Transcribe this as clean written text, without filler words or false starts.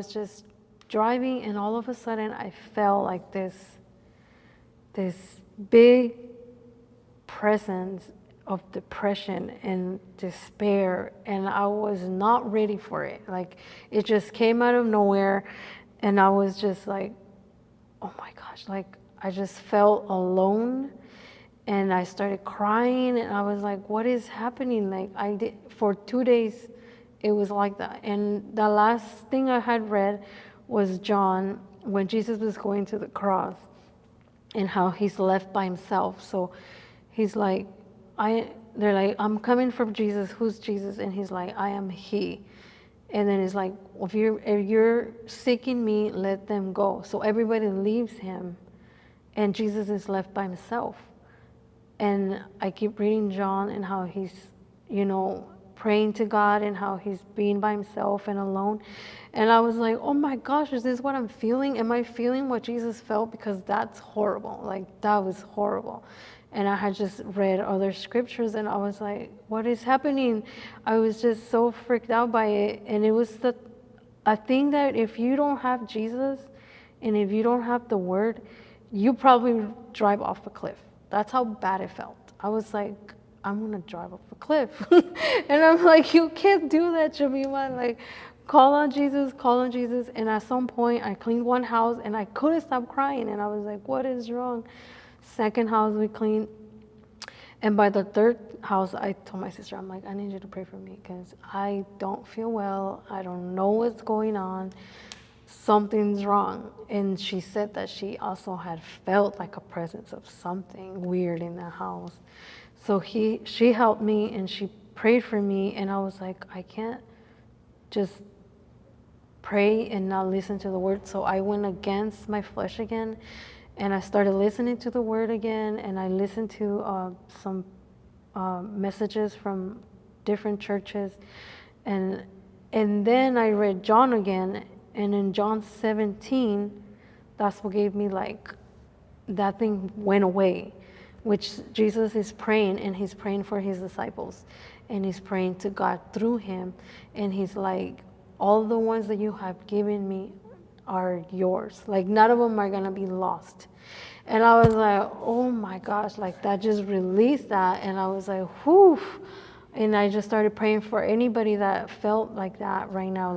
was just driving, and all of a sudden I felt like this big presence of depression and despair, and I was not ready for it. Like, it just came out of nowhere, and I was just like, oh my gosh, like I just felt alone, and I started crying, and I was like, what is happening? Like, I did for 2 days, it was like that. And the last thing I had read was John, when Jesus was going to the cross, and how he's left by himself. So he's like, they're like, I'm coming from Jesus. Who's Jesus? And he's like, I am he. And then it's like, if you're seeking me, let them go. So everybody leaves him, and Jesus is left by himself. And I keep reading John and how he's, praying to God, and how he's being by himself and alone. And I was like, oh my gosh, is this what I'm feeling? Am I feeling what Jesus felt? Because that's horrible. Like, that was horrible. And I had just read other scriptures, and I was like, what is happening? I was just so freaked out by it. And it was a thing that if you don't have Jesus, and if you don't have the word, you probably drive off a cliff. That's how bad it felt. I was like, I'm gonna drive off a cliff. And I'm like, you can't do that, Jamila. Like, call on Jesus, call on Jesus. And at some point, I cleaned one house, and I couldn't stop crying. And I was like, what is wrong? Second house we cleaned. And by the third house, I told my sister, I'm like, I need you to pray for me, because I don't feel well. I don't know what's going on. Something's wrong. And she said that she also had felt like a presence of something weird in the house. So she helped me, and she prayed for me, and I was like, I can't just pray and not listen to the word. So I went against my flesh again, and I started listening to the word again, and I listened to some messages from different churches, and then I read John again, and in John 17, that's what gave me, like, that thing went away, which Jesus is praying, and he's praying for his disciples, and he's praying to God through him, and he's like, all the ones that you have given me are yours. Like, none of them are gonna be lost. And I was like, oh my gosh, like, that just released that. And I was like, whew. And I just started praying for anybody that felt like that right now.